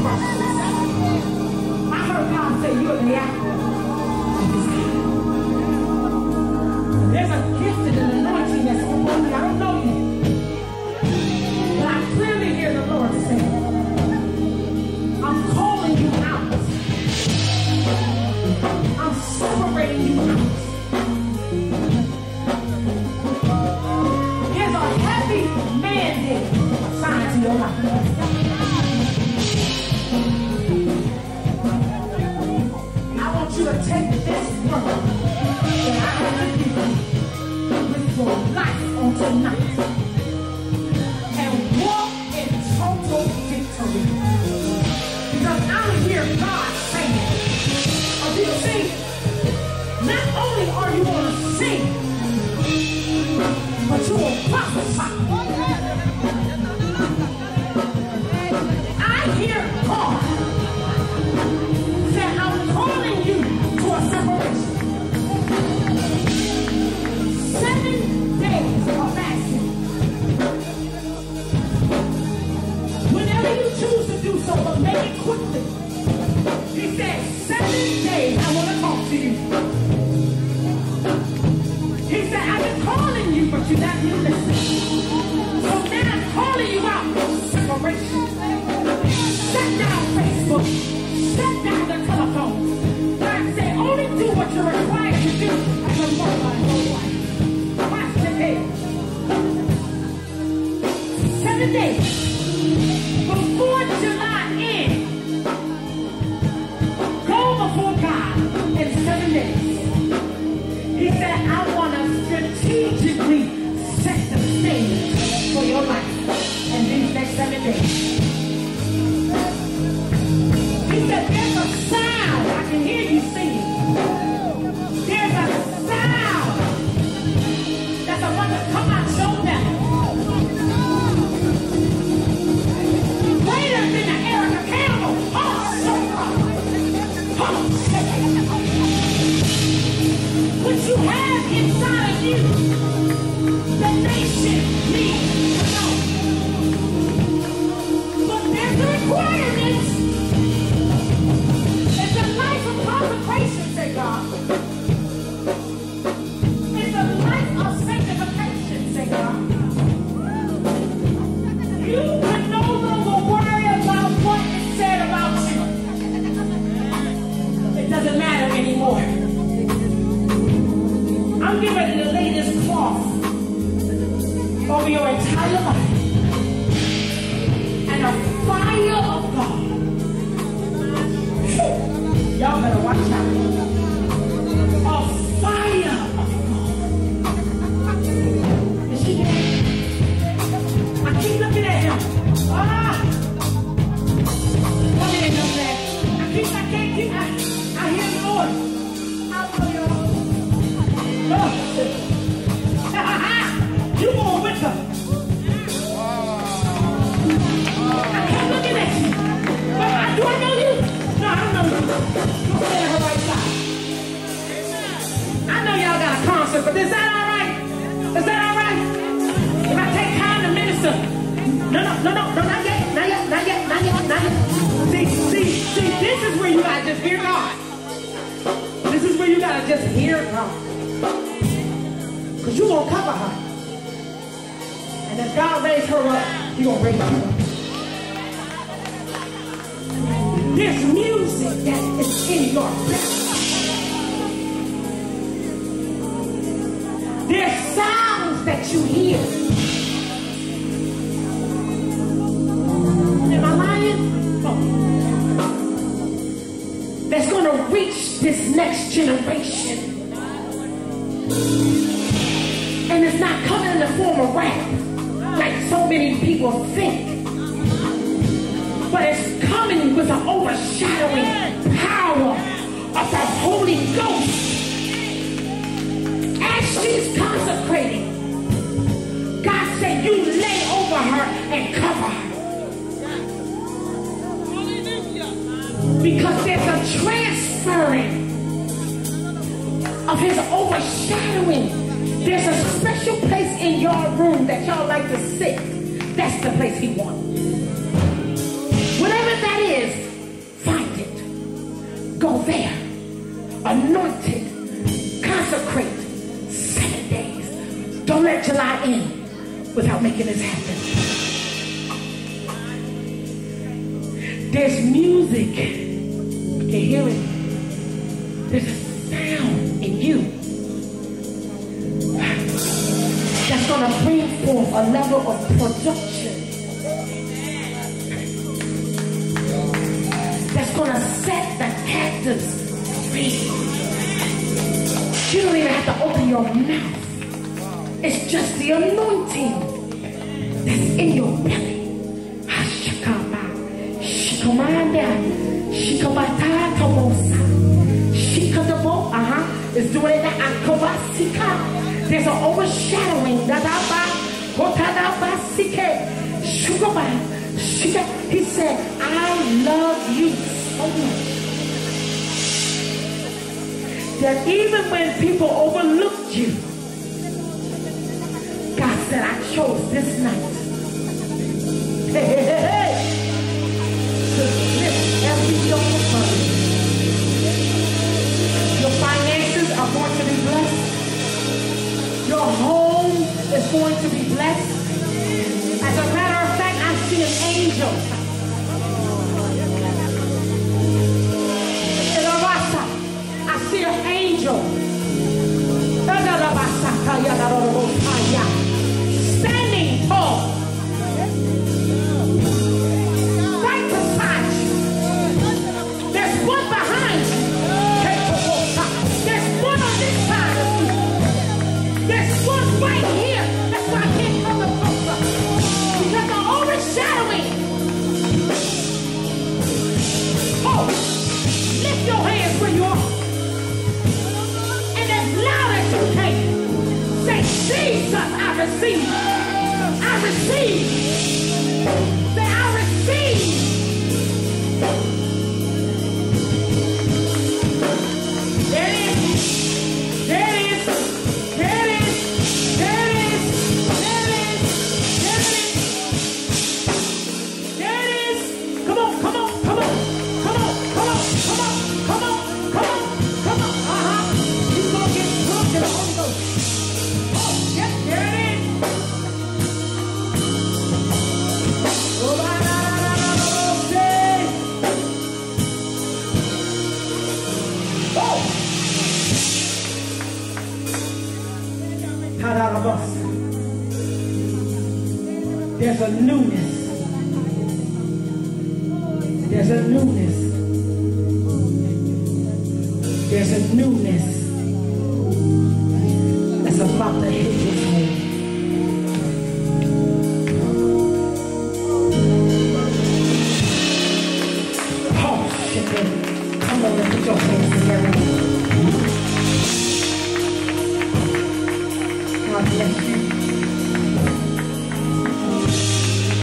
I heard God say you're the apple. There's a gift and an anointing that's on me. I don't know you. But I clearly hear the Lord say, I'm calling you out. I'm separating you out. There's a heavy mandate assigned to your life. I want you to take this word that I have given you with your life on tonight and walk in total victory. Because I hear God saying, do you see? Not only are you going to sing, but you will prophesy. I hear God say, I'm calling you to a separation. 7 days of fasting. Whenever you choose to do so, but make it quickly. He said, 7 days I want to talk to you. He said, I've been calling you, but you're not listening. So now I'm calling you out for separation. Shut down Facebook. Shut down the telephone. God said, only do what you're required to do as a mother and a wife. Watch the day. 7 days before July ends. Go before God in 7 days. He said, I want to strategically set the stage for your life in these next 7 days. He said, there's a sound. I can hear you singing. There's a sound that's about to come out your belly. Greater than the Erica Campbell. What you have inside of you, the nation needs to know. But there's a requirement. It's a life of consecration, say God. It's a life of sanctification, say God. You can no longer worry about what is said about you. It doesn't matter anymore. I'm getting ready to lay this cloth over your entire life. And a fire of God. Y'all better watch out. A fire of God. Is she there? I keep looking at him. Come in, no man. I can't keep. I hear the Lord. I love y'all. You going with her. I kept looking at you. But do I know you? No, I don't know you. You stay at her right side. I know y'all got a concert, but is that all right? Is that all right? If I take time to minister? No, not yet. See, this is where you gotta just hear God. This is where you gotta just hear God. Because you're going to cover her. And if God raised her up, He's going to raise you up. There's music that is in your belly. There's sounds that you hear. Am I lying? Oh. That's going to reach this next generation. And it's not coming in the form of rap, like so many people think. But it's coming with an overshadowing power of the Holy Ghost. As she's consecrating, God said, you lay over her and cover her. Because there's a transferring of his overshadowing. There's a special place in your room that y'all like to sit. That's the place he wants. Whatever that is, let July in without making this happen. There's music. You can hear it. There's a sound in you that's going to bring forth a level of production that's going to set the captives free. You don't even have to open your mouth. It's just the anointing that's in your belly. It's doing it now. There's an overshadowing. He said, I love you so much that even when people overlooked you, God said, I chose this night to lift every yoke upon you. Your finances are going to be blessed. Your home is going to be blessed. As a matter of fact, I see an angel. I see an angel. Standing tall. Right beside you. There's one behind you. There's one on this side of you. There's one right here. That's why I can't come no closer. Because the overshadowing. Oh, lift your hands where you are. And as loud as you can, say, Jesus, I receive. I receive. Say, I receive. There it is. There it is. There it is. There it is. There it is. There it is. There it is. Come on, come on, come on. Come on, come on, come on, come on, come on, come on. You're going to get drunk in the Holy Ghost. Oh, yes, there it is. Oh, la, la, la, la, la, say. Oh. There's a newness. There's a newness. There's a newness that's about to hit this home. Oh, shit, baby. Come on, let's put your hands together. God bless you.